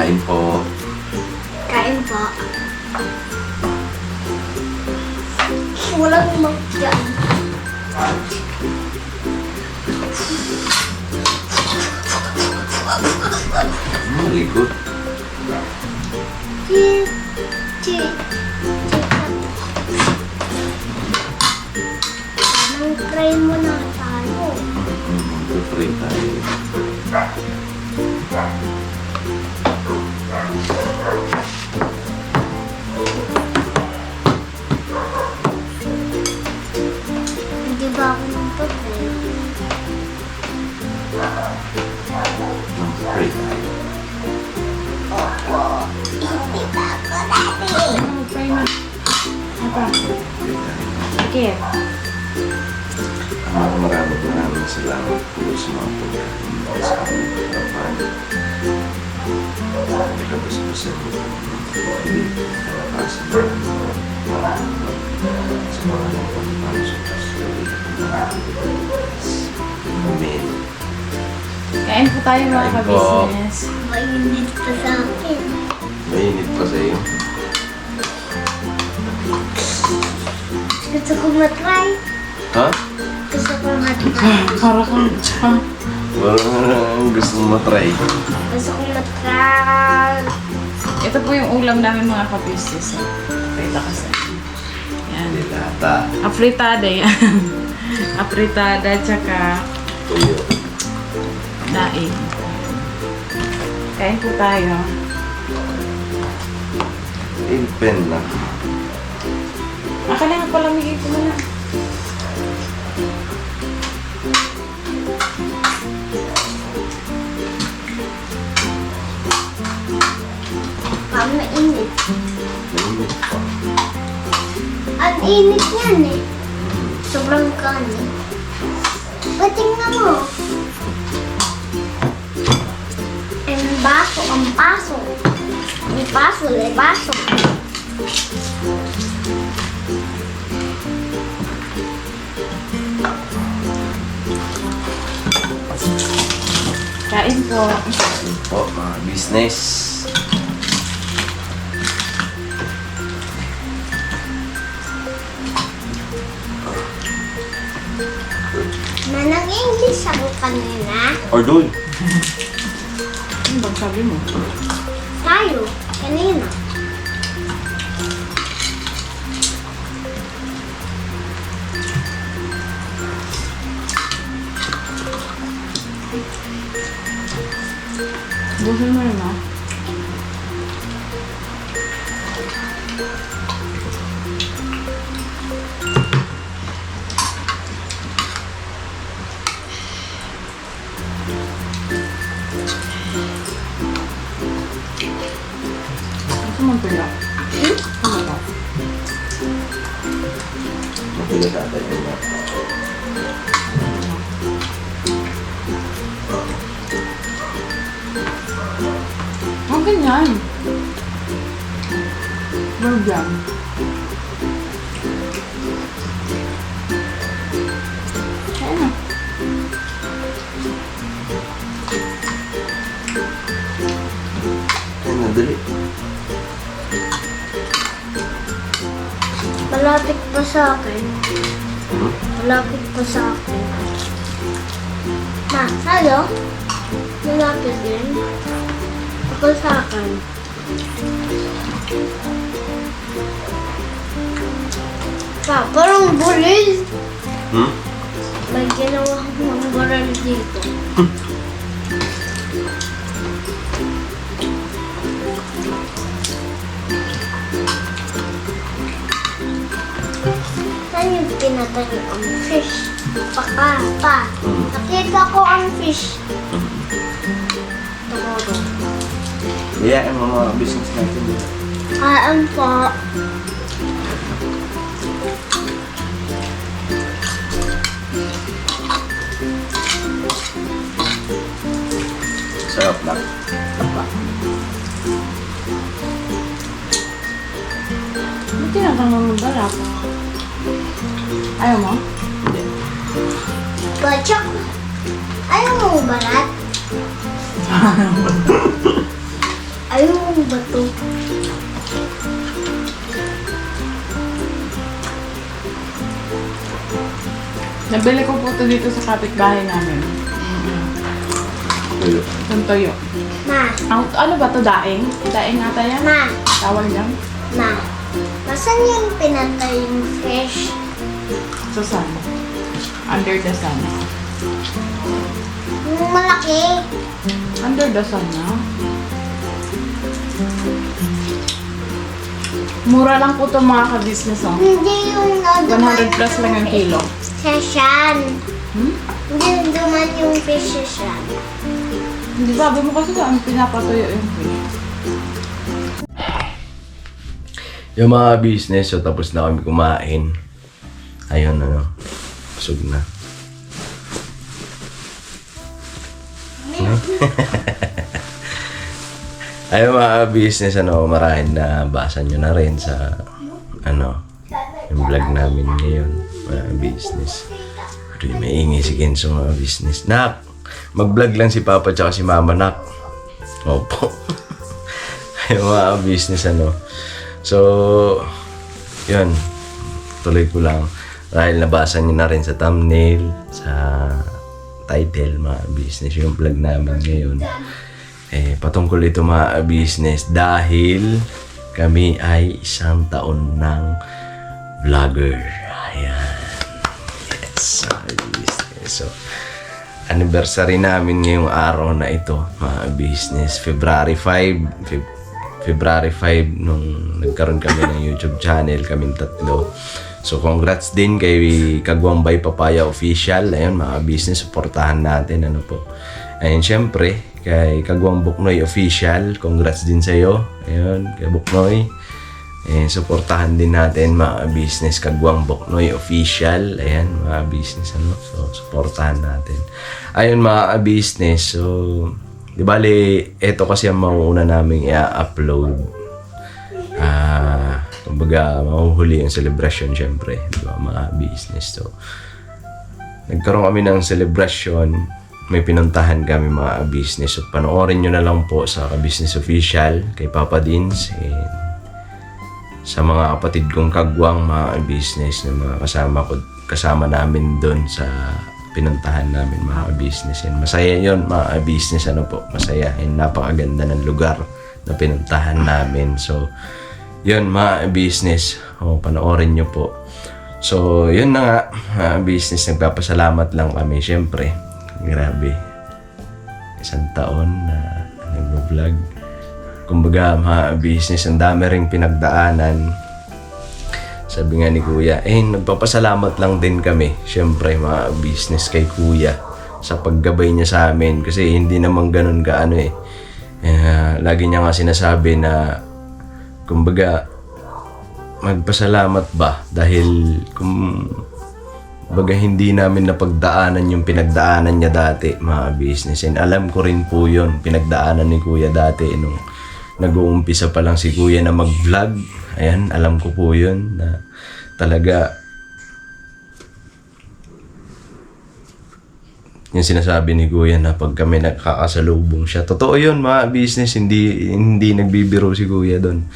Kain po. Kain po. Walang magdyan. Very good. Nang-try mo na tayo. Mag-pray tayo. Hindi ba ako nang try? Mag-pray tayo. Opo. Hindi ba ako ready? Pray na. Apa? Pray tayo. Sige. Maraming salamat po sa mga pagkain sa aming harapan. Nagkabas-basan mo po ang kalakasan namin sa mga pagkain sa Kristo. Amen. Kain po tayo mga Kain po. ka-business. Mainit pa sa akin. Mainit pa sa iyo. Gusto ko matry. Ha? Gusto ko matry. Para kang tsaka. Parang gusto mo matry. Gusto ko matry. Ito po yung ulam namin mga ka-business. Frita kasi. Yan. Dilata. Afritada yan. Afritada tsaka Tuyo. daing. Kain po tayo. Pen na. Akala nga palamigin ko muna. Parang mainit. Mainit pa. Ang init yan eh. Sobrang kanin. Tingnan mo. Ang baso, ang paso. Ang paso, ang baso. Kain po. Po, mga business. Manang English ako kanina. Or doon. Ano bang sabi mo? Tayo, kanina. Busin mo rin ah. Gusto mo pila? Ano ba? Mapilit natin yun na. Huwag ganyan. Huwag yan. Kaya na. Ay, nadali. Malapit pa sa akin. Hmm? Malapit pa sa akin. Ma, sa'yo? Malapit din. Ako sa akin. Pa, parang bulil. Hmm? May ginawa akong bulil dito. Saan yung pinatayo ang fish? Pa. Nakita ko ang fish. Tomorrow. Iyain mo mga business natin. Kaan po. Sarap lang. Ba't tinatanong mo ba lang? Ayaw mo? Hindi. Bachok. Ayaw mo balat? Ayun ba to? Nabili ko po ito dito sa kapitbahay namin. Tuyo. Itong toyo. Ma, Ano ba to? Daing? Daing ata yan? ma, Tawag yan? ma. Nasaan yung pinatay yung fish? Sa sun. Under the sun. Yung malaki. Under the sun na. Mura lang po ito mga ka-business, oh. Hindi yung 100 plus lang yung kilo. Session. Hmm? Hindi yung duman yung fish session. Hindi sabi mo kasi saan pinapatuyo yung fish. Yung mga business, so tapos na kami kumain. Ayun, busog na. Ayun mga business, marahin na basa nyo na rin sa, yung vlog namin ngayon, mga business. Pero maingay si Kenzo mga business. Nak, mag-vlog lang si Papa tsaka si Mama, nak. Opo. Ayun mga business, So, yun. Tuloy ko lang. Dahil nabasa niyo na rin sa thumbnail, sa title, mga business, yung vlog namin ngayon. Patungkol ito mga business dahil kami ay 1 taon ng vlogger. Ayan. Yes, mga business. So, anniversary namin ngayong araw na ito, mga business. February 5 nung nagkaroon kami ng YouTube channel, kaming tatlo. So, congrats din kay Kagwang by Papaya Official. Ayun, mga business, supportahan natin. Ayun, syempre, kay Kagwang Buknoy Official, congrats din sa'yo. Ayun, kay Buknoy. Ayun, supportahan din natin, mga business, Kagwang Buknoy Official. Ayan, mga business, So, supportahan natin. Ayun, mga business, so, di bali, ito kasi ang mauuna namin i-upload. Kumbaga, mahuhuli yung celebration, syempre. Diba, mga business. So, nagkaroon kami ng celebration. May pinuntahan kami, mga business. So, panoorin nyo na lang po sa Business Official, kay Papa Dins, and sa mga kapatid kong Kagwang, mga business, na mga kasama namin doon sa pinuntahan namin, mga business. And masaya yun, mga business, masaya. And napakaganda ng lugar na pinuntahan namin. So, yun, mga business. Panoorin nyo po. So, yun na nga, mga business. Nagpapasalamat lang kami. Siyempre, grabe. 1 taon na nag-vlog. Kumbaga, mga business, ang dami ring pinagdaanan. Sabi nga ni Kuya, nagpapasalamat lang din kami. Siyempre, mga business kay Kuya sa paggabay niya sa amin. Kasi hindi naman ganun lagi niya nga sinasabi na kumbaga, magpasalamat ba? Dahil, kumbaga, hindi namin napagdaanan yung pinagdaanan niya dati, mga business. And alam ko rin po yun, pinagdaanan ni Kuya dati nung nag-uumpisa pa lang si Kuya na mag-vlog. Ayan, alam ko po yun na talaga yung sinasabi ni Kuya na pag kami nakakasalubong siya. Totoo yun, mga business, hindi nagbibiro si Kuya doon.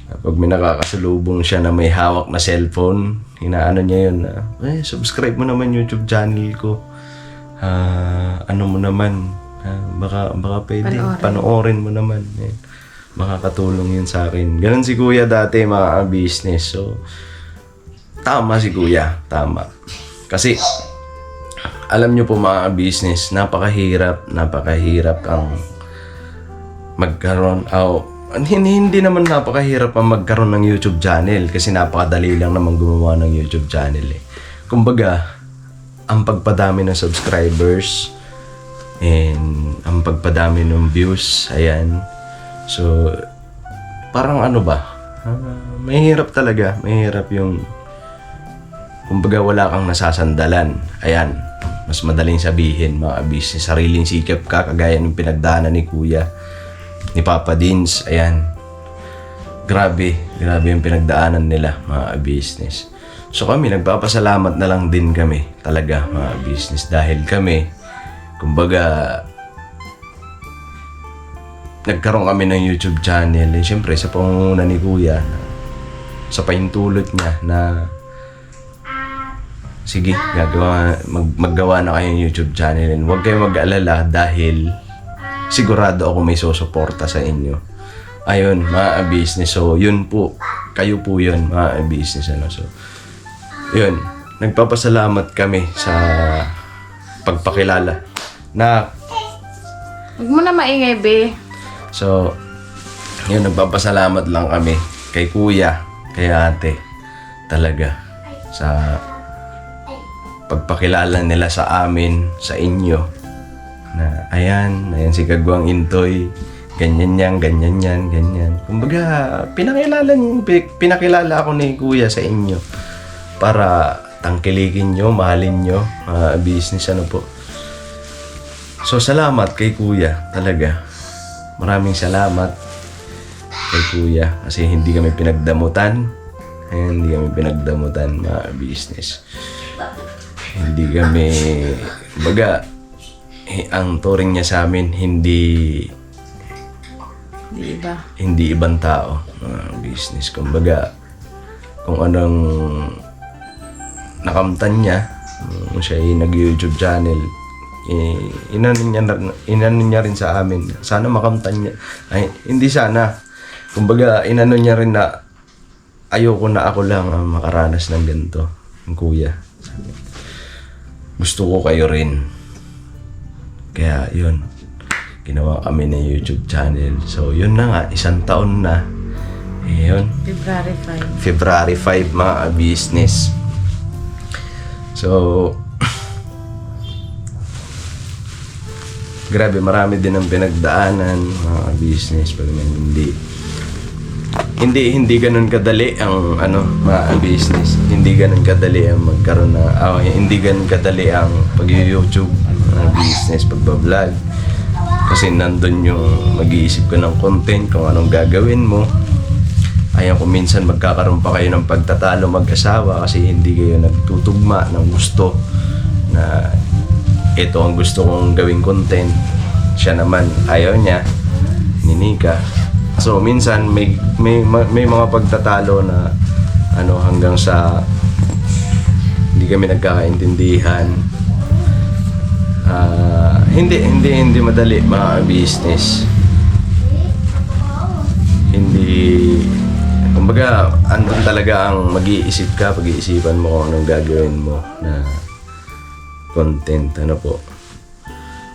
Pag may nakakasalubong siya na may hawak na cellphone, inaano niya yun na, subscribe mo naman YouTube channel ko. Mo naman, baka pwede, panoorin mo naman. Makakatulong yun sa akin. Ganun si Kuya dati, mga business. So, tama si Kuya, tama. Kasi, alam nyo po mga business, napakahirap ang magkaroon, hindi naman napakahirap ang magkaroon ng YouTube channel kasi napakadali lang naman gumawa ng YouTube channel. Kumbaga, ang pagpadami ng subscribers and ang pagpadami ng views, ayan. So, parang mahirap talaga. Mahirap yung, kumbaga wala kang nasasandalan. Ayan, mas madaling sabihin, mga business, sariling sikap ka, kagaya ng pinagdaanan ni Kuya, ni Papa Dins, ayan. Grabe yung pinagdaanan nila, mga business. So kami, nagpapasalamat na lang din kami, talaga, mga business, dahil kami, kumbaga, nagkaroon kami ng YouTube channel. Eh, siyempre, sa pangunguna ni Kuya, sa pahintulot niya na sige, maggawa na kayong YouTube channel. And huwag kayong mag-alala dahil sigurado ako may susuporta sa inyo. Ayun, mga business. So, yun po. Kayo po yun, mga business. Ano? So, yun. Nagpapasalamat kami sa pagpakilala. Na, Huwag mo na maingay, be. so, yun, nagpapasalamat lang kami kay Kuya, kay Ate. Talaga. Sa pagpakilala nila sa amin, sa inyo. Na, ayan si Kagwang Intoy. Ganyan yan, ganyan yan, ganyan. Kumbaga, pinakilala ako ni Kuya sa inyo para tangkilikin nyo, mahalin nyo, business ano po. So, salamat kay Kuya, talaga. Maraming salamat kay Kuya kasi hindi kami pinagdamutan. Ayan, hindi kami pinagdamutan, mga business. Hindi kami, kumbaga, ang turing niya sa amin, hindi ibang tao, business. Kumbaga, kung anong nakamtan niya, kung siya ay nag-YouTube channel, inano niya rin sa amin. Sana makamtan niya. Ay, hindi sana. Kumbaga, inano niya rin na ayoko na ako lang makaranas ng ganito. Ang Kuya. Gusto ko kayo rin. Kaya, yun. Ginawa kami ng YouTube channel. So, yun na nga. 1 taon na. Yun. February 5, mga business. So, grabe, marami din ang pinagdaanan, mga business. Pag hindi ganun kadali ang mga business. Hindi ganun kadali ang magkaroon na, hindi ganun kadali ang pag-YouTube, business, pagbablog. Kasi nandun yung mag-iisip ko ng content, kung anong gagawin mo. Ayan, kung minsan magkakaroon pa kayo ng pagtatalo mag-asawa kasi hindi kayo nagtutugma ng gusto na ito ang gusto kong gawing content. Siya naman ayaw niya, ninika. So minsan may mga pagtatalo na hanggang sa hindi kami nagkakaintindihan. Hindi madali, mga business. Kumbaga, andun talaga ang mag-iisip ka, pag-iisipan mo kung anong gagawin mo na content, po.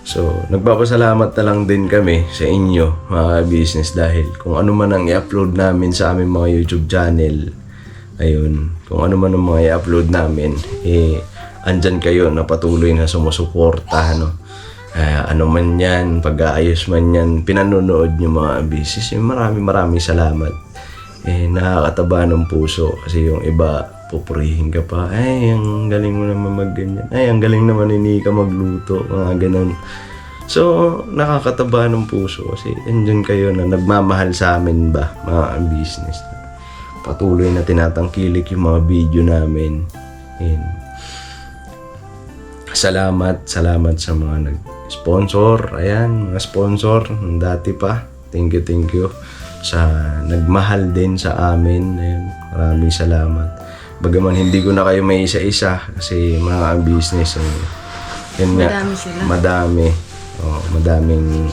So, nagpapasalamat na lang din kami sa inyo, mga business, dahil kung ano man ang i-upload namin sa aming mga YouTube channel, ayun, kung ano man ang mga i-upload namin, andyan kayo na patuloy na sumusuporta, ano man yan, pag-aayos man yan, pinanonood nyo, mga business. Maraming salamat. Nakakataba ng puso kasi yung iba, pupurihin ka pa, ay, ang galing mo naman magganyan, ay, ang galing naman ni Nika magluto, mga ganun. So, nakakataba ng puso kasi andyan kayo na nagmamahal sa amin ba, mga business. Patuloy na tinatangkilik yung mga video namin. Salamat sa mga nag-sponsor. Ayan, mga sponsor ng dati pa. Thank you sa nagmahal din sa amin. Ayan, maraming salamat. Bagaman hindi ko na kayo may isa-isa kasi mga business. Yun nga, Madami sila. Madaming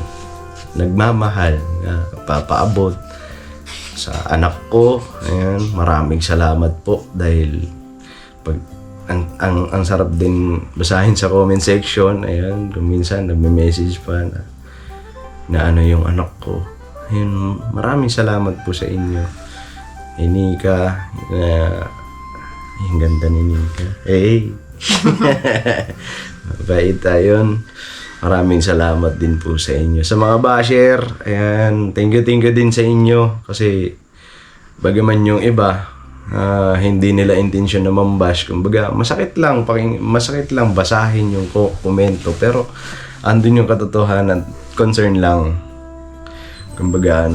nagmamahal na papaabot sa anak ko. Ayan, maraming salamat po dahil ang sarap din basahin sa comment section. Ayan, kung minsan nagme-message pa na yung anak ko. Ayun, maraming salamat po sa inyo. Nika, ang ganda ni Nika. Hey! Mabait tayo. Maraming salamat din po sa inyo. Sa mga basher, ayan, thank you din sa inyo. Kasi, bagaman yung iba, hindi nila intensyon na mambash. Kumbaga, masakit lang basahin yung komento. Pero, andun yung katotohanan, concern lang. Kumbaga,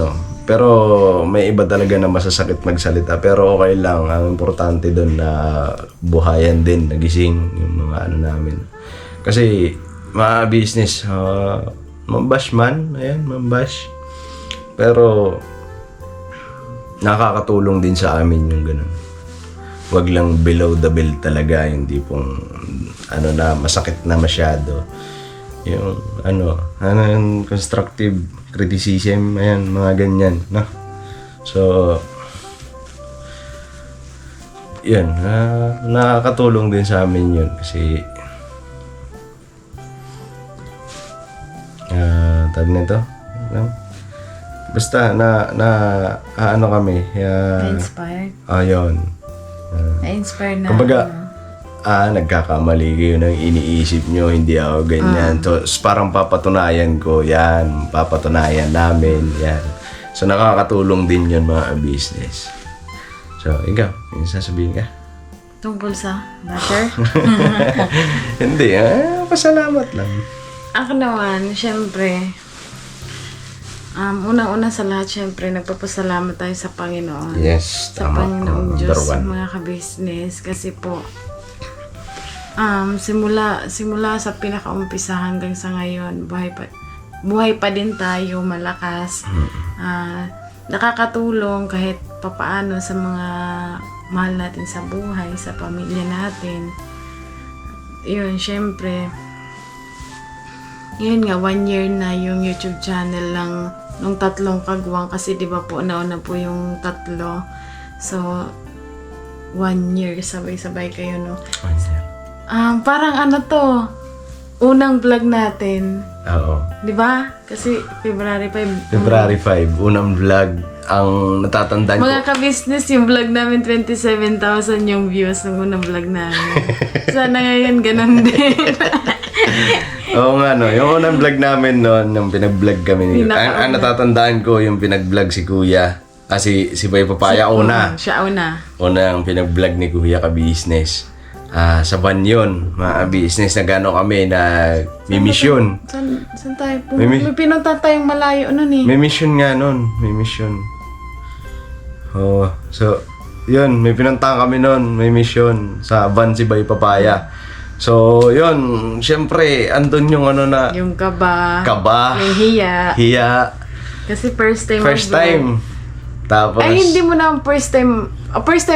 pero may iba talaga na masasakit magsalita. Pero okay lang. Ang importante doon na buhayan din, nagising yung mga namin. Kasi, mga business, mambash man, ayan, mambash. Pero, nakakatulong din sa amin yung ganun. Wag lang below the belt talaga, yung tipong, na, masakit na masyado. Yung, yung constructive criticism, ayan, mga ganyan, no? So, yun, nakakatulong din sa amin yun kasi tawag nito, no? Basta ano kami, Na-inspired. ayun. Na-inspired na. Kumbaga, nagkakamali kayo ng iniisip nyo, hindi ako ganyan. So, parang papatunayan ko, yan, papatunayan namin, yan. So, nakakatulong din yun mga business. So, ikaw, yung sasabihin ka? Tungkol sa butter? Hindi, pasalamat lang. Ako naman, syempre, unang-una sa lahat, syempre, nagpapasalamat tayo sa Panginoon. Yes, Sa tama. Panginoong Number Diyos, one. mga kabisnes. Kasi po, simula sa pinakaumpisa hanggang sa ngayon, buhay pa din tayo, malakas. Nakakatulong kahit papaano sa mga mahal natin sa buhay, sa pamilya natin. Yun, syempre, yun nga, 1 year na yung YouTube channel lang nung 3 kagwang kasi di ba po nauna po yung 3. So 1 year sabay-sabay kayo, no? Parang to, unang vlog natin. Oo. Di ba? Kasi February 5. February 5, unang vlog. Ang natatandaan ko. Mga ka-business, yung vlog namin 27,000 yung views ng unang vlog namin. Sana ngayon ganun din. Oo nga, no. Yung unang vlog namin noon, yung pinag-vlog kami ni ang natatandaan ko, yung pinag-vlog si Kuya. Si Bay Papaya, una. Siya una. Una ang pinag-vlog ni Kuya ka-business. Sa van yun, mga business na gano'n kami na may mission. Saan tayo po? May May pinunta tayong malayo nun eh. May mission nga nun. May mission. Oh, so, yun. May pinuntahan kami nun. May mission. Sa van si Bay Papaya. So, yun. Siyempre, andun yung na... Yung kaba. Yung hiya. Hiya. Kasi first time First mag-vlog. time. Tapos... Ay, hindi mo na first time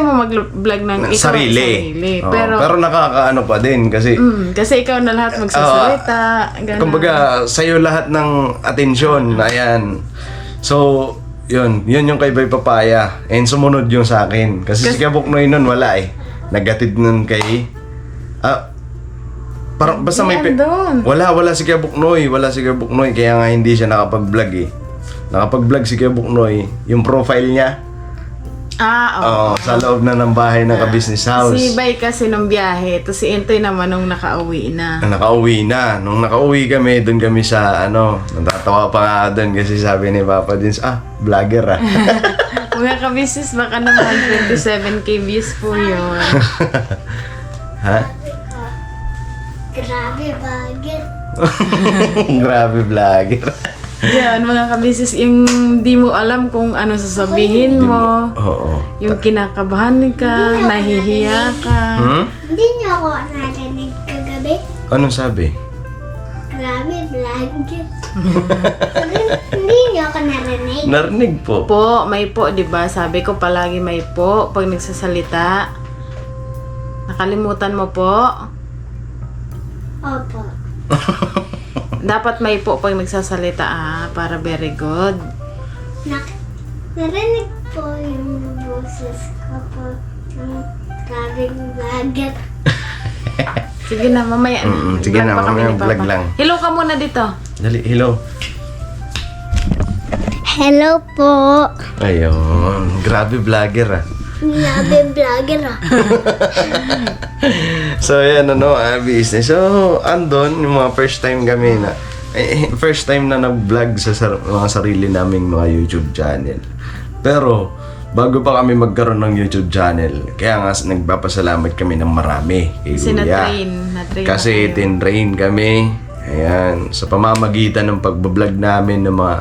mo mag-vlog ng ikaw sarili. Oo, pero nakakaano pa din kasi... kasi ikaw na lahat magsasalita. Ganun. Kumbaga, sa'yo lahat ng atensyon. Ayan. So, yun yung kay Bay Papaya. And sumunod yung sa akin. Kasi si Kabuknoy nun wala eh. Nagatid nun kay... parang basta may... andun. Wala si Kabuknoy. Wala si Kabuknoy. Kaya nga hindi siya nakapag-vlog eh. Nakapag-vlog si Kabuknoy. Yung profile niya. Oo. Sa loob na ng bahay ng ka-business house. Si Bay kasi nung biyahe. Tapos si Intoy naman nung nakauwi na. Nakauwi na. Nung nakauwi kami, doon kami sa natatawa pa nga doon kasi sabi ni Papa Dins, vlogger Mga ka-business, baka naman 27k views po yun. Ha? Grabe, bagay. Grabe vlogger. Yan, mga ka-business, yung di mo alam kung ano sasabihin mo. Oo. Yung kinakabahan ka, nahihiya ka. Hindi niyo ako narinig kagabi. Anong sabi? Grabe, vlogger. Hindi niyo ako narinig. Narinig po. Po, may po, di ba? Sabi ko palagi may po pag nagsasalita. Nakalimutan mo po. Opo. Dapat may po pag nagsasalita para very good. Narinig po yung boses ko po. Grabing vlogger. Sige na, mamaya na. Sige na, Vlog pa kami mamaya ni Papa. vlog lang. Hello ka muna dito. Dali, hello. Hello po. Ayun, grabe vlogger Grabe, vlogger So, yan business. So, andon, yung mga first time kami na, first time na nag-vlog sa mga sarili naming mga YouTube channel. Pero, bago pa kami magkaroon ng YouTube channel, kaya nga nagpapasalamat kami ng marami kay Kasi Kuya. na-train Kasi na kayo. tinrain kami. Ayan, sa pamamagitan ng pagbablog namin ng mga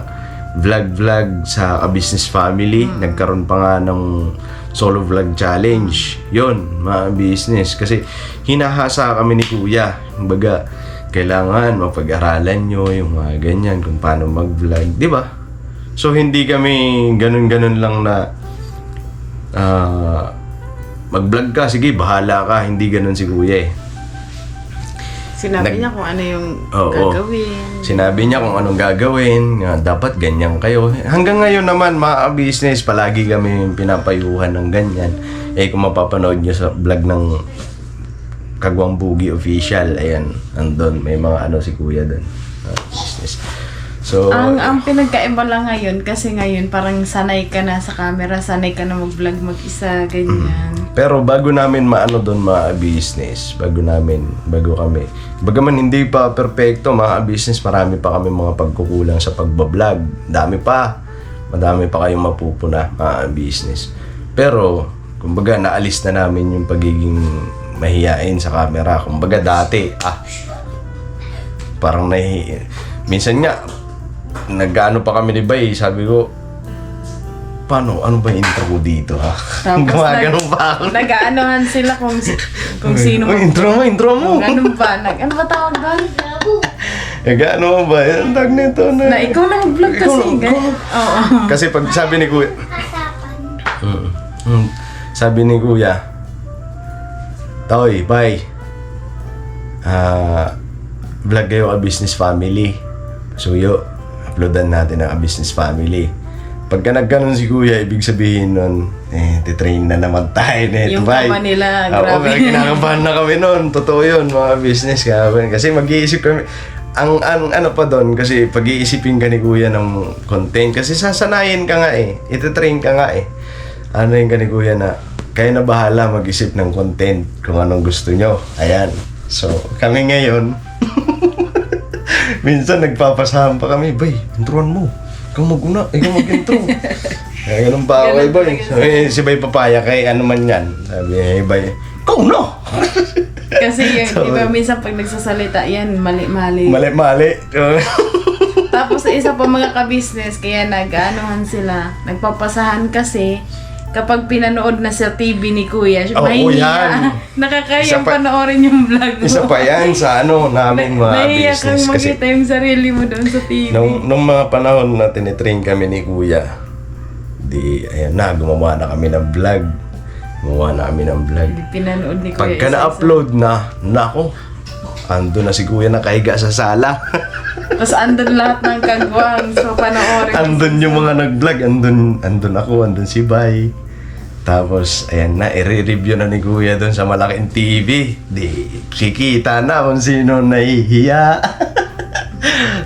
vlog sa business family, nagkaroon pa nga ng solo vlog challenge. Yun, mga business. Kasi hinahasa kami ni Kuya. Kumbaga, kailangan mapag-aralan nyo yung mga ganyan kung paano mag-vlog. Di ba? So hindi kami ganun-ganun lang na mag-vlog ka, sige bahala ka, hindi ganun si kuya eh. Sinabi niya kung ano yung Oo. gagawin. Sinabi niya kung anong gagawin, nga, dapat ganyan kayo. Hanggang ngayon naman, mga business, palagi kami pinapayuhan ng ganyan. Eh, kung mapapanood niyo sa vlog ng Kagwang Bugi Official, ayan, andun, may mga ano si kuya doon. Business. So, Ang pinagkaiba lang ngayon, kasi ngayon parang sanay ka na sa camera, sanay ka na mag-vlog mag-isa, ganyan. pero bago namin maano doon mga business, bago kami, bagaman hindi pa perfecto mga business, marami pa kami mga pagkukulang sa pagbablog. Madami pa kayong mapupuna mga business. Pero, kumbaga naalis na namin yung pagiging mahiyain sa camera. Kumbaga dati, parang minsan nga, nag-ano pa kami ni Bay, sabi ko, ano ba yung intro ko dito ha? Tapos Gumagano'n pa ako. nag-aanohan sila kung sino. Uy, intro mo. Ganun ba? Ano ba tawag doon? Nag-ano mo ba? Ang tag nito na. Na ikaw na mag-vlog kasi. Oo. Kasi pag sabi ni Kuya, Kasapan. sabi ni Kuya, Toy, bye. Vlog kayo ka business family. Suyo, uploadan natin ang business family. Pagka nagganon si Kuya, ibig sabihin nun, titrain na naman tayo nito. Yung kama nila, Oo, grabe. kinakabahan na kami nun. Totoo yun, mga business. Kasi mag-iisip kami, ang ano pa doon, kasi pag-iisipin ka ni Kuya ng content. Kasi sasanayin ka nga eh. Ititrain ka nga eh. Ano yung ka ni Kuya na, kayo na bahala mag-isip ng content kung anong gusto nyo. Ayan. So, kami ngayon, minsan nagpapasahan pa kami, Bay, introan mo. Ikaw mag-una, ikaw mag-intro. Kaya ganun pa ako kay Bay. Sabi, si Bay papaya kay ano man yan. Sabi ni Bay, ikaw na! Kasi yung, So, di ba minsan pag nagsasalita, yan, mali-mali. Mali-mali. Tapos sa isa pa mga ka-business, kaya nag-aanohan sila. Nagpapasahan kasi, kapag pinanood na sa TV ni Kuya, Oo, yan. Isa nakakayang pa- panoorin yung vlog mo. Isa pa yan sa ano namin mga Nahiya kang business. Kasi makita yung sarili mo doon sa TV. nung mga panahon na tinitrain kami ni Kuya, ayan na, gumawa na kami ng vlog. Pinanood ni Kuya. Pagka isa-isa. na-upload na, nako, ando na si Kuya nakahiga sa sala. Tapos andun lahat ng kagwang. So panoorin. Andun yung mga nag-vlog, andun ako, andun si Bay. Tapos, ayan na, i-review na ni Kuya doon sa malaking TV. Di, kikita na kung sino nahihiya.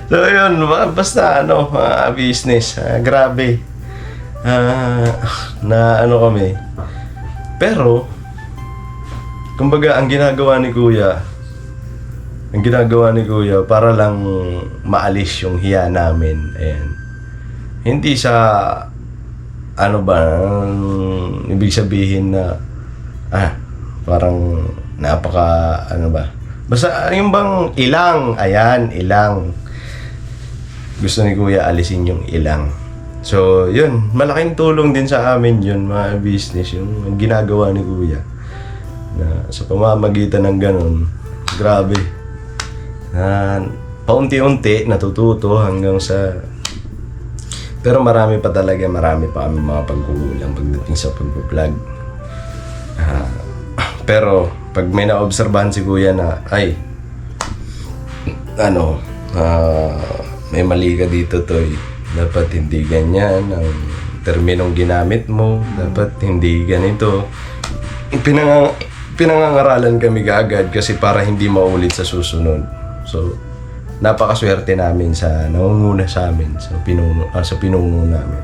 So, yun, basta, business. Grabe. Na ano kami. Pero, kumbaga, ang ginagawa ni Kuya, para lang maalis yung hiya namin. Ayan. Hindi sa ibig sabihin na parang basta yung bang ilang gusto ni Kuya alisin yung ilang. So yun, malaking tulong din sa amin yun mga business, yung ginagawa ni Kuya na sa pamamagitan ng ganun, grabe, paunti-unti natututo hanggang sa. Pero marami pa kami mga pagkukulang pagdating sa pag-vlog. Pero pag may naobserbahan si Kuya na, may mali ka dito, Toy. Dapat hindi ganyan ang terminong ginamit mo. Dapat hindi ganito. Pinangangaralan kami kaagad kasi para hindi maulit sa susunod. So, napakaswerte namin sa nangunguna sa amin, sa pinuno namin.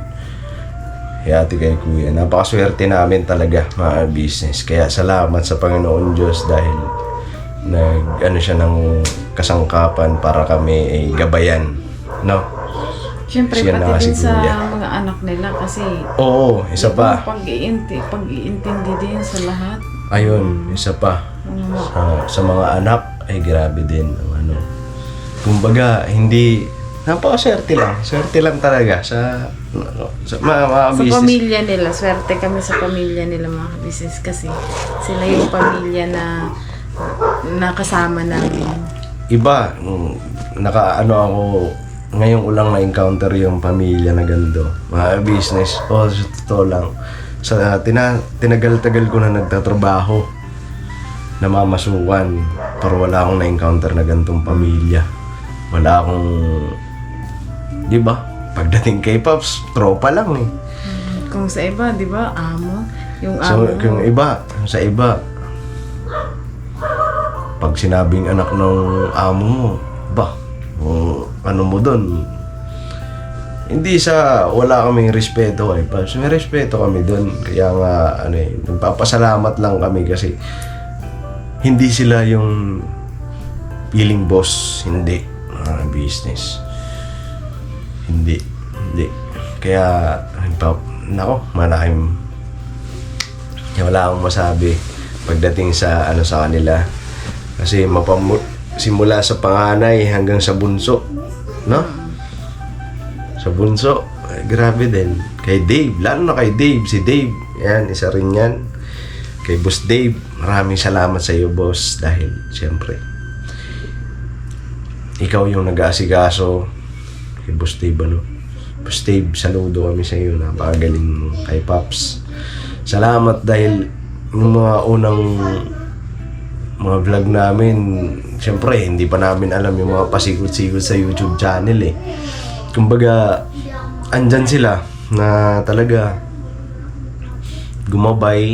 Kaya kay Kuya, napakaswerte namin talaga mga business. Kaya salamat sa Panginoon Diyos dahil siya ng kasangkapan para kami ay gabayan. No? Siyempre, Siya na pati si din sa Kuya. mga anak nila kasi Oo, isa pa. pag-iintindi din sa lahat. Ayun, isa pa. Sa mga anak, ay grabe din ang kumbaga, hindi, napakaswerte lang. Swerte lang talaga sa mga Sa business. pamilya nila, swerte kami sa pamilya nila mga business kasi sila yung pamilya na nakasama namin. Iba, ako, ngayon ko lang na-encounter yung pamilya na ganito. Mga business. Sa totoo lang. Tinagal-tagal ko na nagtatrabaho. Namamasukan. Pero wala akong na-encounter na ganitong pamilya. Wala akong... Di ba? Pagdating kay Pops, tropa lang eh. Kung sa iba, di ba, amo. Yung So, amo yung iba, sa iba, pag sinabing anak ng amo mo, ba, ano mo doon? Hindi wala kaming respeto kay Pops. May respeto kami doon. Kaya nga, nagpapasalamat lang kami kasi hindi sila yung feeling boss. Hindi. Business. Hindi. Kaya, malaking wala akong masabi pagdating sa sa kanila. Kasi simula sa panganay hanggang sa bunso, no? Sa bunso, grabe din. Kay Dave, lalo na kay Dave, si Dave, yan, isa rin yan. Kay Boss Dave, maraming salamat sa iyo, boss, dahil siyempre ikaw yung nag-aasikaso kay Boss Dave, Boss Dave, saludo kami sa iyo, napakagaling mo. Kay Pops, salamat dahil yung mga unang mga vlog namin, siyempre hindi pa namin alam yung mga pasikot-sikot sa YouTube channel eh. Kumbaga, andyan sila na talaga gumabay.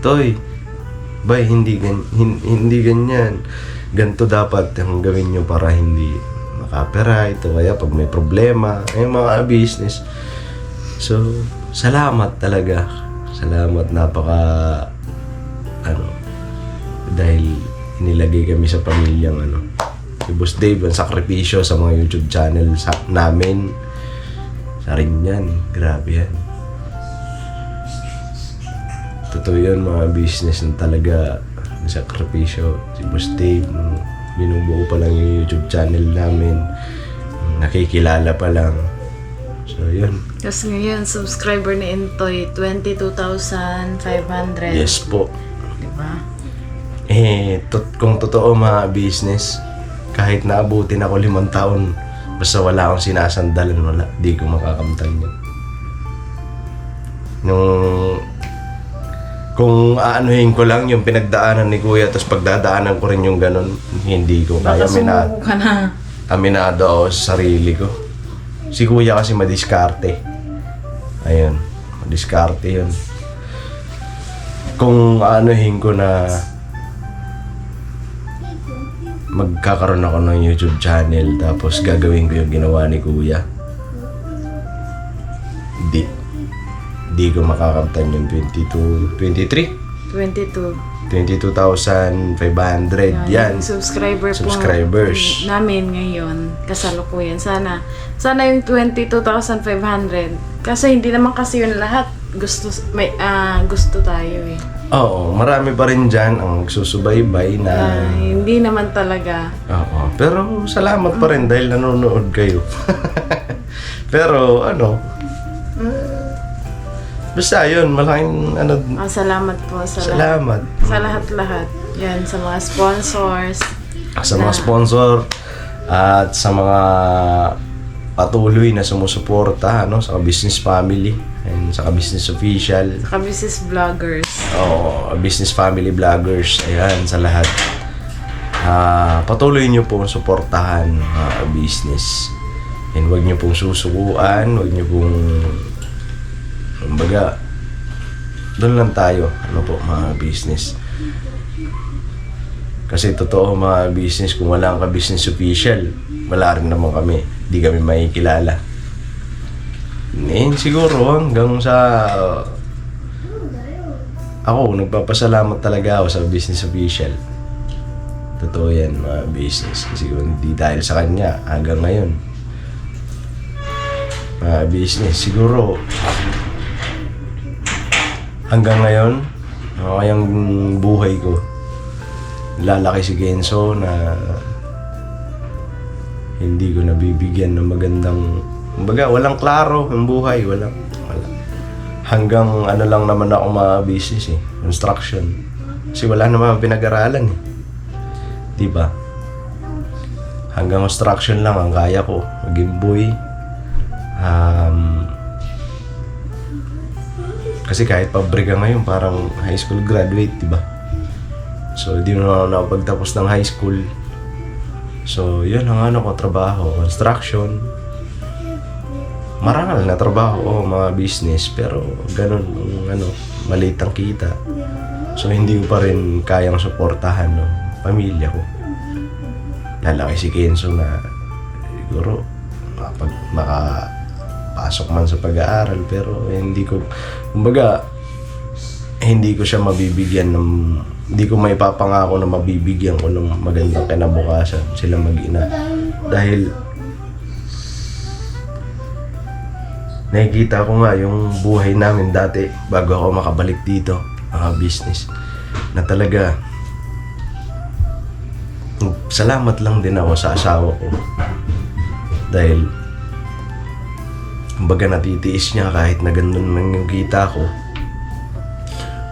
Toy, bay, hindi ganyan. Ganito dapat ang gawin nyo para hindi makapiright o kaya pag may problema, ay mga business. So, salamat talaga. Salamat, dahil inilagay kami sa pamilyang si Boss Dave, ang sakripisyo sa mga YouTube channel namin. Sa rin yan, grabe yan. Totoo yun, mga business na talaga sakripisyo. Si Boss Dave, binubuo pa lang yung YouTube channel namin, nakikilala pa lang. So yun. Kasi ngayon, subscriber ni Intoy, 22,500. Yes po. Diba? Kung totoo, mga business, kahit naabutin ako 5 taon, basta wala akong sinasandalan, di ko makakamtan yun. Kung aanuhin ko lang yung pinagdaanan ni Kuya, tapos pagdadaanan ko rin yung ganun, hindi ko kaya. Baka sumuko ka na. Aminado ako sa sarili ko. Si Kuya kasi madiskarte. Ayun, madiskarte yun. Kung aanuhin ko na magkakaroon ako ng YouTube channel tapos gagawin ko yung ginawa ni Kuya, di ko makakamtan yung 22,500 yan. Yung subscribers po namin ngayon, kasalukuyan. Sana yung 22,500. Kasi hindi naman kasi yun lahat. Gusto tayo eh. Oo, marami pa rin dyan ang susubaybay na... hindi naman talaga. Oo, pero salamat pa rin dahil nanonood kayo. Pero basta yun, malaking Salamat po salamat. sa lahat-lahat. Yan, sa mga sponsors. Sa mga sponsor at sa mga patuloy na sumusuporta sa business family and sa business official. Sa business vloggers. Business family vloggers. Ayan, sa lahat. Patuloy nyo pong suportahan business. And huwag nyo pong susukuan, huwag nyo pong kumbaga, doon lang tayo, mga business. Kasi totoo, mga business, kung wala ka business official, wala rin naman kami. Di kami makikilala. Siguro hanggang sa ako, nagpapasalamat talaga ako sa business official. Totoo yan, mga business. Kasi kung hindi dahil sa kanya, hanggang ngayon, mga business, siguro hanggang ngayon, yung buhay ko, lalaki si Kenzo na hindi ko nabibigyan ng magandang, kumbaga, walang klaro ang buhay, wala. Hanggang lang naman ako mga business construction. Kasi wala naman pinag-aralan . Diba? hanggang construction lang ang kaya ko. Maging boy. Kasi kahit pabrika ngayon, parang high school graduate, diba? So, di na ako nakapagtapos ng high school. So, yun ang ko, trabaho. Construction. Marangal na trabaho, mga business. Pero, ganun, maliit ang kita. So, hindi ko pa rin kayang suportahan, no, pamilya ko. Lalaki si Kenzo na siguro makapasok man sa pag-aaral, pero hindi ko, kumbaga, hindi ko siya mabibigyan ng, hindi ko maipapangako na mabibigyan ko ng magandang kinabukasan sila mag-ina. Dahil nakikita ko nga yung buhay namin dati bago ako makabalik dito, mga business, na talaga salamat lang din ako sa asawa ko. Dahil kumbaga natitiis niya kahit na ganun lang yung kita ko.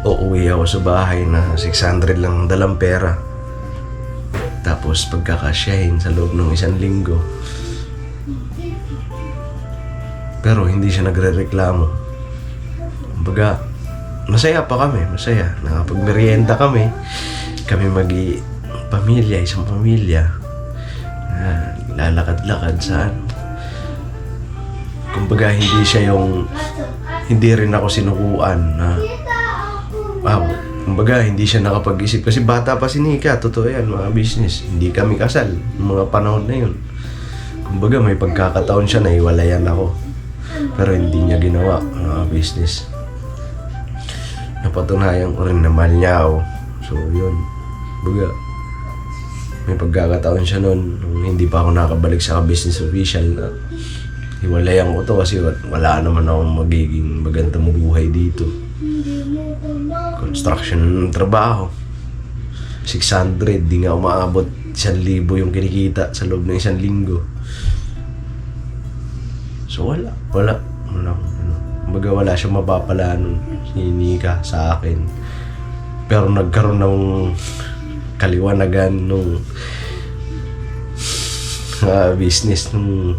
Uuwi ako sa bahay na 600 lang dalang pera. Tapos pagkakasyahin sa loob ng 1 linggo. Pero hindi siya nagre-reklamo. Kumbaga, masaya pa kami, masaya. Nakapag-merienda kami. Kami pamilya, isang pamilya. Lalakad-lakad saan. Kumbaga, hindi rin ako sinukuan na kumbaga, hindi siya nakapag-isip. Kasi bata pa si Nika, totoo yan, mga business. Hindi kami kasal, mga panahon na yun. Kumbaga, may pagkakataon siya na iwalayan ako. Pero hindi niya ginawa, mga business. Napatunayan ko rin na mahal niya ako. So, yun. Kumbaga, may pagkakataon siya noon nung hindi pa ako nakabalik sa business official na hiwalayan ko to kasi wala naman akong magiging magandang buhay dito. Construction ng trabaho. 600, di nga umaabot 1,000 yung kinikita sa loob ng 1 linggo. So wala. Kumbaga wala siyang mapapala nun, si Nika sa akin. Pero nagkaroon ng kaliwanagan nung business nung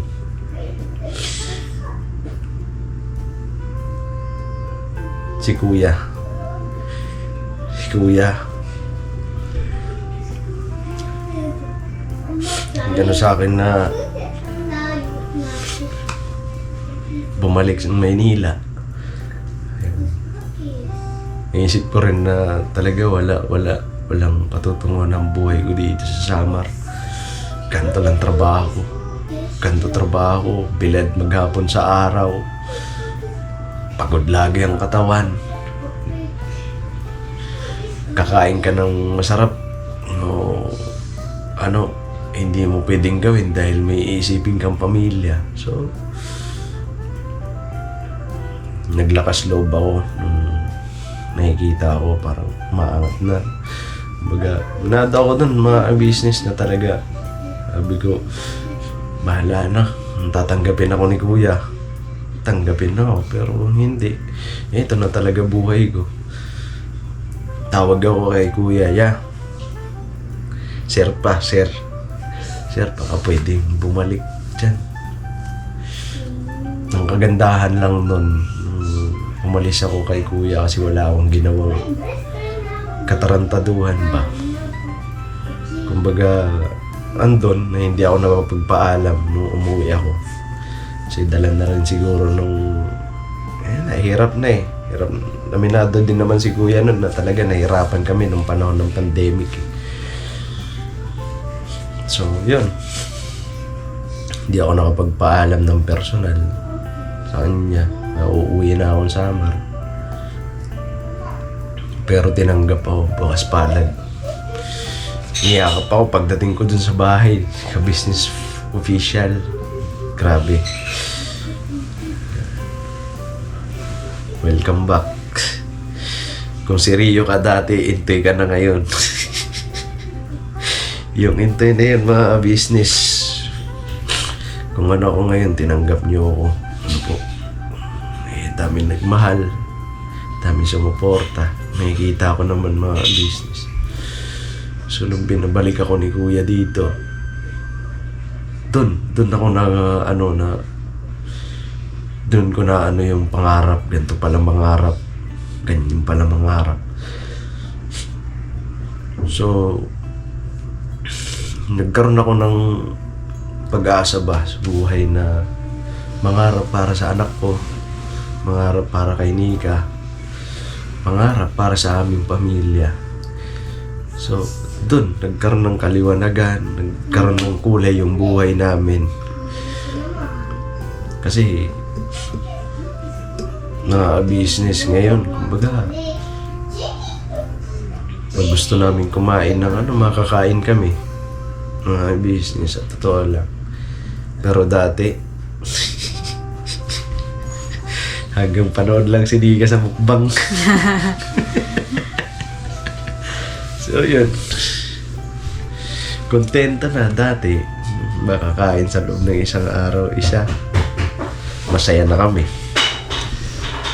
si Kuya gano'n sa akin na bumalik sa Maynila. Naisip ko rin na talaga walang patutunguhan ng buhay ko dito sa Samar. Ganto lang trabaho, bilad maghapon sa araw. Pagod lagi ang katawan. Kakain ka ng masarap, hindi mo pwedeng gawin dahil may iisipin kang pamilya. So, naglakas loob ako nung nakikita ako parang maangat na. Kumbaga, nada ako dun, mga business na talaga. Sabi ko, bahala na. Tatanggapin ako ni Kuya. Tanggapin na ako, pero hindi. Ito na talaga buhay ko. Tawag ako kay Kuya, Sir, baka pwedeng bumalik dyan. Ang kagandahan lang nun, umalis ako kay Kuya kasi wala akong ginawang katarantaduhan ba. Kumbaga, andon na hindi ako nakapagpaalam nung umuwi ako. Kasi dala na rin siguro nung hirap na eh. Aminado din naman si Kuya nun na talaga nahirapan kami nung panahon ng pandemic eh. So, yun. Hindi ako nakapagpaalam ng personal sa kanya na uuwi na akong Samar. Pero tinanggap ako, bukas palad. Iyakap ako pagdating ko dun sa bahay, ka-business official. Grabe. Welcome back. Kung si Rio ka dati, intoy ka na ngayon. Yung intoy na yun, mga business. Kung ano ako ngayon, tinanggap niyo ako. Ano po? Dami nagmahal. Dami sumuporta. Makikita ko naman mga business. So, nung binabalik ako ni Kuya dito, doon ako na, doon ko na yung pangarap, ganito pala mangarap, ganyan pala mangarap. So, nagkaroon ako ng pag-asa ba sa buhay na mangarap para sa anak ko, mangarap para kay Nika, mangarap para sa aming pamilya. So, doon, nagkaroon ng kaliwanagan, nagkaroon ng kulay yung buhay namin. Kasi, business ngayon, kumbaga, pag gusto namin kumain ng makakain kami. Mga business, at totoo lang. Pero dati, hanggang panood lang si Nika sa mukbang. So, yun. Kontento na dati. Makakain sa loob ng isang araw, isa. Masaya na kami.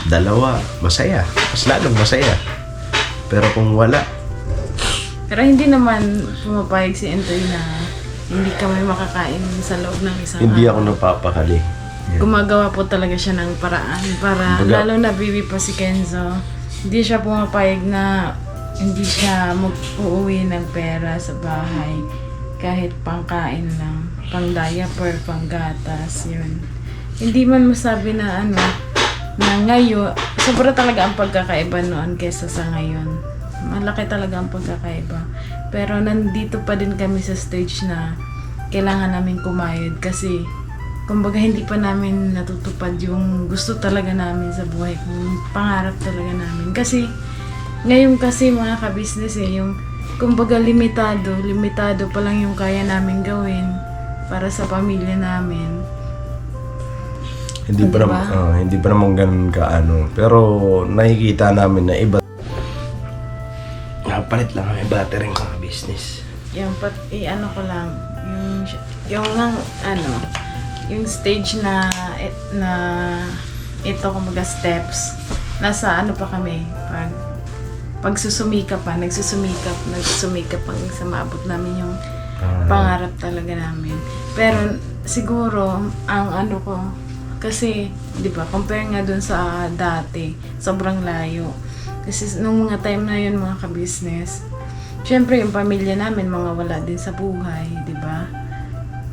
Dalawa, masaya. Mas lalong masaya. Pero kung wala, Pero hindi naman pumapayag si Entoy na hindi kami makakain sa loob ng isang hindi araw. ako napapakali. Yan. Gumagawa po talaga siya ng paraan para, lalo na baby pa si Kenzo, hindi siya pumapayag na hindi siya mag-uuwi ng pera sa bahay kahit pangkain lang, pang diaper, pang gatas, yun. Hindi man masabi na na ngayon, sobra talaga ang pagkakaiba noon kesa sa ngayon. Malaki talaga ang pagkakaiba. Pero nandito pa din kami sa stage na kailangan namin kumayod kasi kumbaga hindi pa namin natutupad yung gusto talaga namin sa buhay, yung pangarap talaga namin. Kasi ngayon kasi mga ka-business yung kumbaga limitado pa lang yung kaya namin gawin para sa pamilya namin. Hindi pa Diba? hindi pa naman ganun pero nakikita namin na iba. Palit lang ang battery ng mga business. Yung ko lang, yung stage na ito kumbaga steps, nasa pa kami, nagsusumikap hanggang sa maabot namin yung pangarap talaga namin. Pero siguro, ang ko, kasi, di ba, compare nga dun sa dati, sobrang layo. Kasi nung mga time na yun, mga ka-business, syempre yung pamilya namin, mga wala din sa buhay, di ba?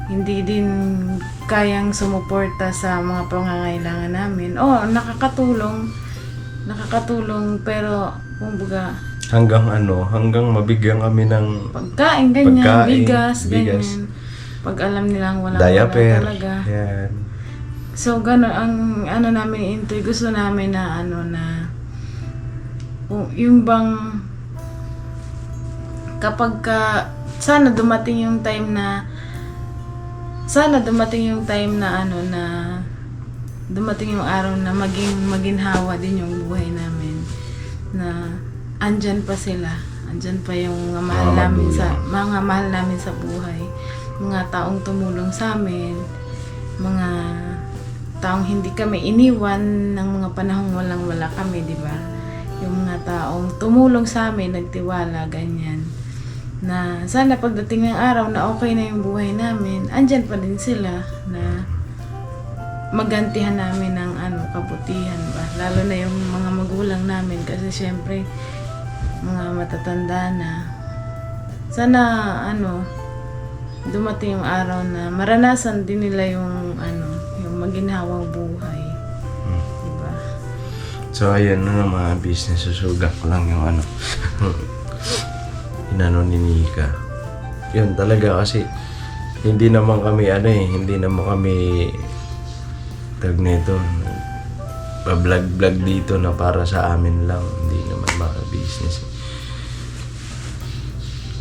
Hindi din kayang sumuporta sa mga pangangailangan namin. Nakakatulong, pero kumbaga, hanggang mabigyan kami ng pagkain, bigas, ganyan. Pag alam nilang wala diaper, talaga. yan. So, gano'n, ang namin into, gusto namin na yung bang kapag sana dumating yung time na dumating yung araw na maginhawa din yung buhay namin, na andyan pa sila, andyan pa yung mga mahal namin sa buhay, mga taong tumulong sa amin, mga taong hindi kami iniwan ng mga panahong wala kami, di ba? Yung mga taong tumulong sa amin, nagtiwala, ganyan. Na sana pagdating ng araw na okay na yung buhay namin, andyan pa din sila na magantihan namin ng kabutihan ba. Lalo na yung mga magulang namin kasi syempre mga matatanda na. Sana dumating yung araw na maranasan din nila yung yung maginhawang buhay. Diba? So, ayan na mga business. Susugat ko lang yung inano ni Nika. Yun talaga kasi hindi naman kami tag nito vlog dito na para sa amin lang. Hindi naman mga business.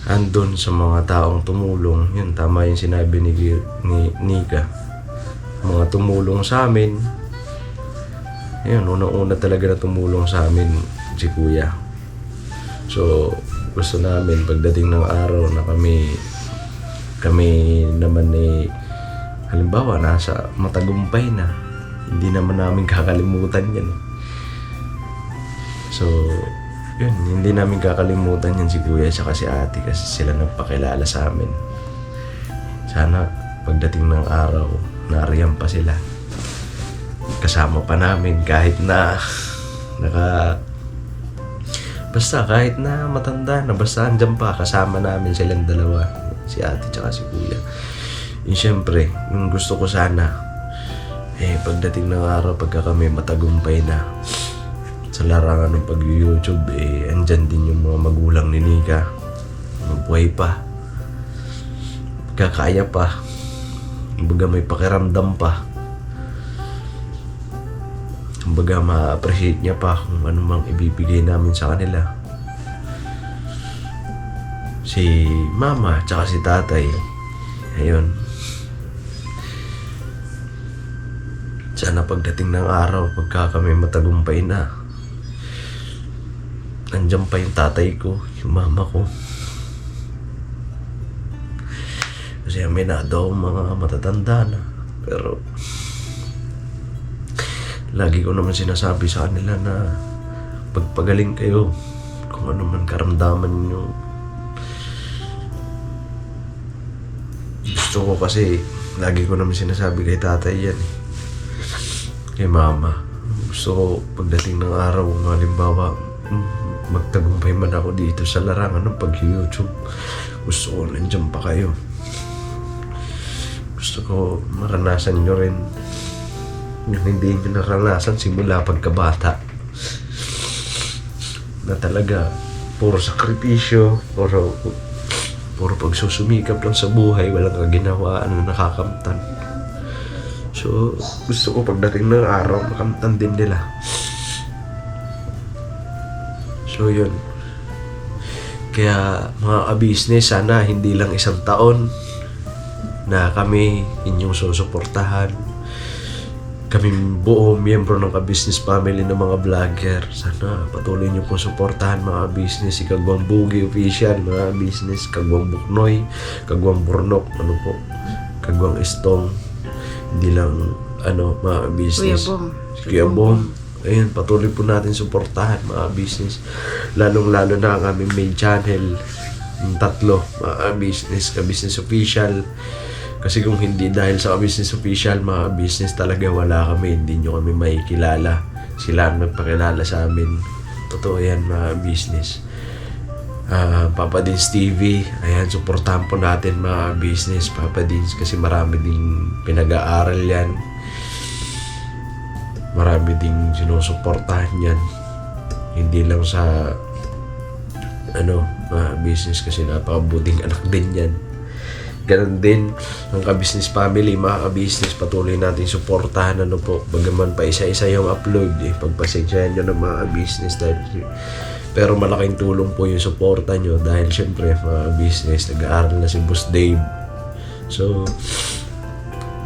Andun sa mga taong tumulong. Yun, tama yung sinabi ni Nika. Mga tumulong sa amin. Yun, unang-una talaga na tumulong sa amin si Kuya. So, gusto namin pagdating ng araw na kami naman halimbawa nasa matagumpay na, hindi naman namin kakalimutan yan. So, yun, hindi namin kakalimutan yan si Kuya at si Ate kasi sila nagpakilala sa amin. Sana pagdating ng araw, nariyan pa sila. Kasama pa namin kahit na basta kahit na matanda na, basta andyan pa, kasama namin silang dalawa, si ate tsaka si kuya. Yung syempre, yung gusto ko sana, pagdating ng araw, pagka kami matagumpay na sa larangan ng pag-YouTube, andyan din yung mga magulang ni Nika. Mabuhay pa. Kakaya pa. Kumbaga may pakiramdam pa. Kumbaga ma-appreciate niya pa kung ano mang ibibigay namin sa kanila. Si mama tsaka si tatay, ayun. Sana pagdating ng araw, pagka kami matagumpay na, andyan pa yung tatay ko, yung mama ko. Kasi may na daw mga matatanda na. Pero lagi ko naman sinasabi sa kanila na pagpagaling kayo, kung ano man karamdaman nyo. Gusto ko kasi, lagi ko naman sinasabi kay tatay yan, kay mama. Gusto ko pagdating ng araw, kung halimbawa magtagumpay man ako dito sa larangan ng pag-YouTube, gusto ko nandiyan pa kayo. Gusto ko maranasan nyo rin yung hindi nyo naranasan simula pagkabata, na talaga puro sakripisyo, puro pagsusumikap lang sa buhay, walang kaginawaan na nakakamtan. So gusto ko pagdating ng araw, makamtan din nila. So yun, kaya mga ka-business, sana hindi lang isang taon na kami inyong susuportahan, kami buo miyembro ng ka-business family ng mga vlogger. Sana patuloy niyo po suportahan mga business, si Kagwang Bugi Official, mga business, Kagwang Buknoy, Kagwang Burnok, Kagwang Estong, hindi lang mga business, Kuya Bong. Ayun, patuloy po natin suportahan mga business, lalong-lalo na ang aming main channel, yung tatlo, mga business, ka-business official. Kasi kung hindi dahil sa ka-business official, mga business, talaga wala kami, hindi nyo kami makikilala. Sila ang nagpakilala sa amin. Totoo yan mga business. Papa Dins TV, ayan, suportahan po natin mga business, Papa Dins, kasi marami ding pinag-aaral yan. Marami ding sinusuportahan yan. Hindi lang sa mga business, kasi napakabuting anak din yan. Ganon din ang ka-business family, mga ka-business, patuloy natin suportahan po. Bagaman pa isa-isa yung upload, pagpasensyahan nyo ng mga business pero malaking tulong po yung suporta nyo, dahil syempre mga business, nag-aaral na si Boss Dave. So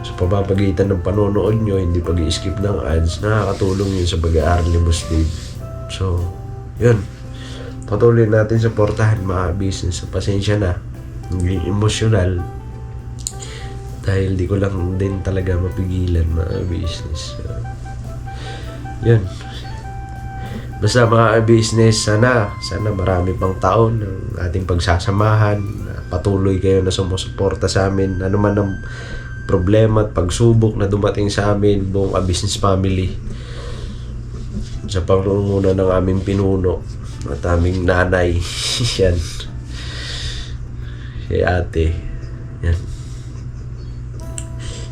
sa papagitan ng panonood nyo, hindi pag-i-skip ng ads, nakakatulong yun sa pag-aaral ni Boss Dave. So yun, patuloy natin suportahan mga business. Pasensya na, hindi emotional, dahil di ko lang din talaga mapigilan mga business. Yun, basta mga business, sana marami pang taon ng ating pagsasamahan. Patuloy kayo na sumusuporta sa amin, ano man ang problema at pagsubok na dumating sa amin, buong business family, sa pangunguna ng aming pinuno at aming nanay. Yan, si ate. Yan.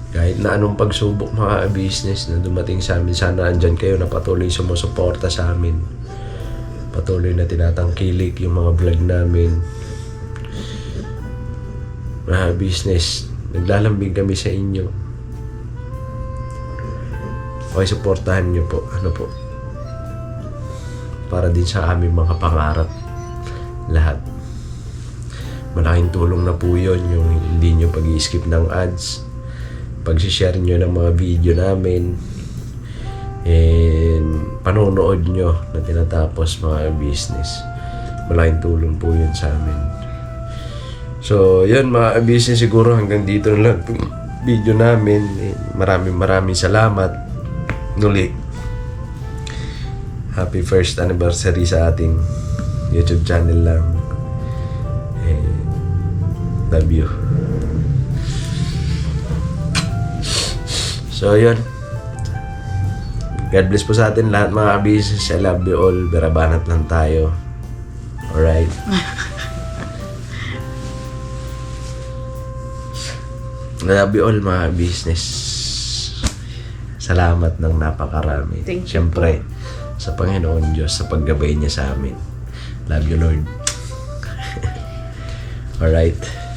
Kahit na anong pagsubok mga business na dumating sa amin, sana andyan kayo na patuloy sumusuporta sa amin. Patuloy na tinatangkilik yung mga vlog namin. Mga business, naglalambing kami sa inyo. Okay, suportahan nyo po. Para din sa aming mga pangarap. Lahat. Malaking tulong na po yun, yung hindi nyo pag-i-skip ng ads, pag-share nyo ng mga video namin, and panonood nyo na tinatapos mga business. Malaking tulong po yun sa amin. So yun mga business, siguro hanggang dito na lang itong video namin. Maraming salamat muli. Happy first anniversary sa ating YouTube channel lang. Love you. So, yun. God bless po sa atin lahat mga business. I love you all. Berabanat lang tayo. Alright. I love you all mga business. Salamat ng napakarami. Thank you Siyempre, sa Panginoon Diyos, sa paggabay niya sa amin. Love you, Lord. Alright.